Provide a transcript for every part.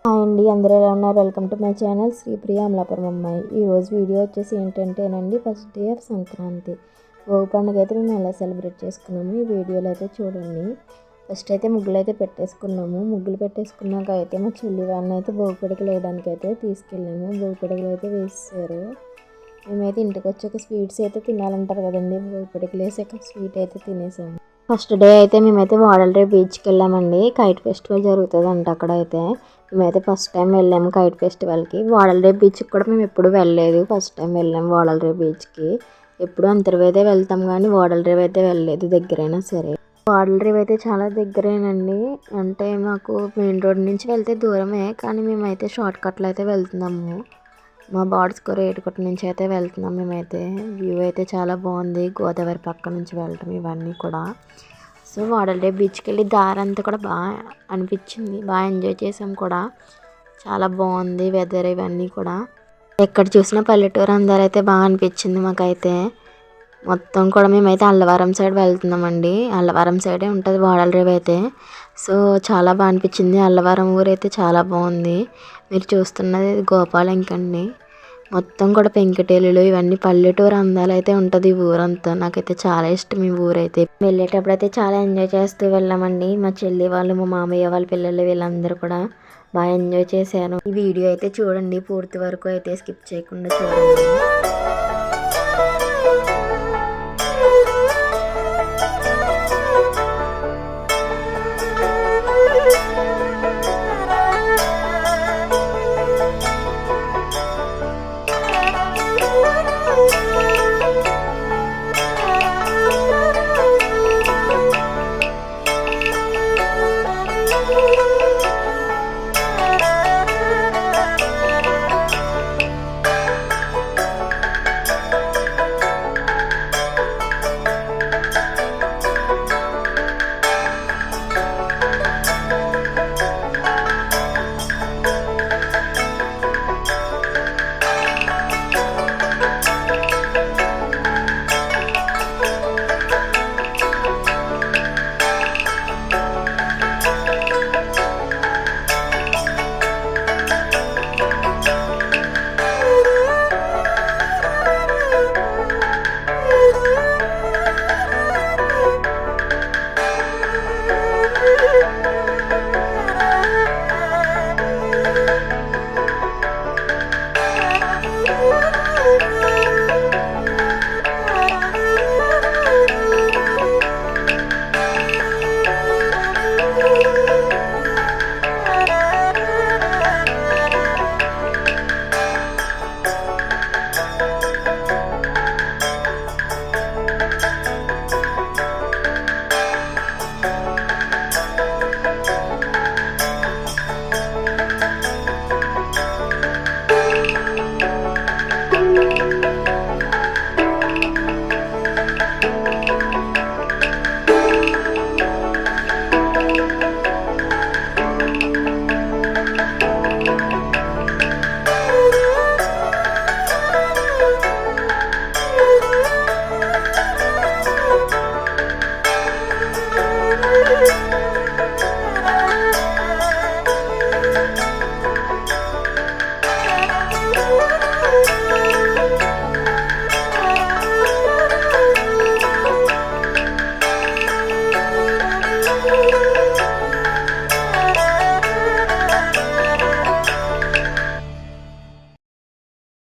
Hi అండి, అందరూ ఎలా ఉన్నారు? Welcome to my channel Sripriya Amalapuram అమ్మాయి. ఈరోజు వీడియో వచ్చేసి ఏంటంటేనండి, first day of Sankranti Bhogi పండుగ అయితే మేము ఎలా సెలబ్రేట్ చేసుకున్నాము ఈ వీడియోలో అయితే చూడండి. ఫస్ట్ అయితే ముగ్గులు అయితే పెట్టేసుకున్నాము. ముగ్గులు పెట్టేసుకున్నాక అయితే మా చెల్లి వాళ్ళని అయితే భోగి పిడకలు వేయడానికి అయితే తీసుకెళ్ళాము. భోగి పిడకలు అయితే వేసారు. మేమైతే ఇంటికి వచ్చాక స్వీట్స్ అయితే తినాలంటారు కదండి, భోగి పిడకలు వేసాక స్వీట్ అయితే తినేసాము. ఫస్ట్ డే అయితే మేమైతే వాడలరే బీచ్కి వెళ్ళామండి. కైట్ ఫెస్టివల్ జరుగుతుంది అంట అక్కడ. అయితే మేమైతే ఫస్ట్ టైం వెళ్ళాము కైట్ ఫెస్టివల్కి. వాడలరే బీచ్కి కూడా మేము ఎప్పుడు వెళ్ళలేదు, ఫస్ట్ టైం వెళ్ళాము వాడలరే బీచ్కి. ఎప్పుడు అంతర్వేదే వెళ్తాం కానీ వాడలరేవ్ అయితే వెళ్ళలేదు, దగ్గరైనా సరే. వాడలరేవ్ అయితే చాలా దగ్గరేనండి, అంటే మాకు మెయిన్ రోడ్ నుంచి వెళ్తే దూరమే, కానీ మేమైతే షార్ట్ కట్లో అయితే వెళ్తున్నాము. మా బాడ్స్కోర్ ఏటుకొట్టు నుంచి అయితే వెళ్తున్నాం మేమైతే. వ్యూ అయితే చాలా బాగుంది, గోదావరి పక్క నుంచి వెళ్ళటం ఇవన్నీ కూడా. సో వాడలరే బీచ్కి వెళ్ళి దారంతా కూడా బాగా అనిపించింది, బాగా ఎంజాయ్ చేసాం కూడా. చాలా బాగుంది వెదర్ ఇవన్నీ కూడా. ఎక్కడ చూసినా పల్లెటూరు అందరూ అయితే బాగా అనిపించింది మాకైతే. మొత్తం కూడా మేమైతే అల్లవరం సైడ్ వెళ్తున్నామండి. అల్లవరం సైడే ఉంటుంది వాడలరేవ్ అయితే. సో చాలా బాగా అనిపించింది. అల్లవరం ఊరు అయితే చాలా బాగుంది. మీరు చూస్తున్నది గోపాలంకండి. మొత్తం కూడా పెంకుటిల్లులు ఇవన్నీ పల్లెటూరు అందాలు అయితే ఉంటుంది ఈ ఊరంతా. నాకైతే చాలా ఇష్టం ఈ ఊరైతే. వెళ్ళేటప్పుడు అయితే చాలా ఎంజాయ్ చేస్తూ వెళ్ళామండి. మా చెల్లి వాళ్ళు, మా మామయ్య వాళ్ళ పిల్లలు వీళ్ళందరూ కూడా బాగా ఎంజాయ్ చేశాను. ఈ వీడియో అయితే చూడండి, పూర్తి వరకు అయితే స్కిప్ చేయకుండా చూడండి.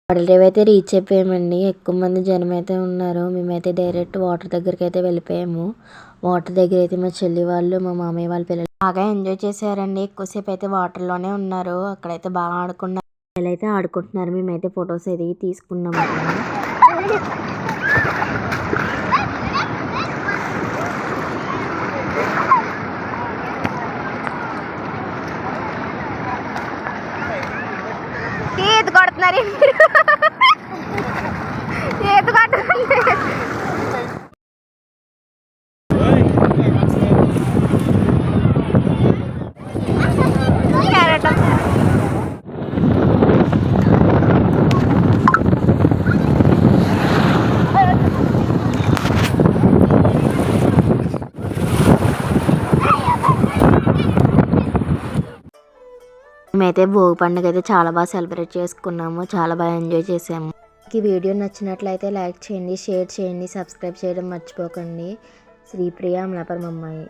వాడలరేవ్ అయితే రీచ్ అయిపోయామండి. ఎక్కువ మంది జనం అయితే ఉన్నారు. మేమైతే డైరెక్ట్ వాటర్ దగ్గరికి అయితే వెళ్ళిపోయాము. వాటర్ దగ్గర అయితే మా చెల్లి వాళ్ళు, మా మామయ్య వాళ్ళ పిల్లలు బాగా ఎంజాయ్ చేశారండి. ఎక్కువసేపు అయితే వాటర్లోనే ఉన్నారు. అక్కడైతే బాగా ఆడుకున్నారు. పిల్లలైతే ఆడుకుంటున్నారు. మేమైతే ఫొటోస్ అది తీసుకున్నాము. ఈత కొడుతున్నారు, ఈత కొట్టుకుంటే మేమైతే భోగి పండుగ అయితే చాలా బాగా సెలబ్రేట్ చేసుకున్నాము, చాలా బాగా ఎంజాయ్ చేసాము. ఈ వీడియో నచ్చినట్లయితే లైక్ చేయండి, షేర్ చేయండి, సబ్స్క్రైబ్ చేయడం మర్చిపోకండి. శ్రీప్రియ అమలాపురం అమ్మాయి.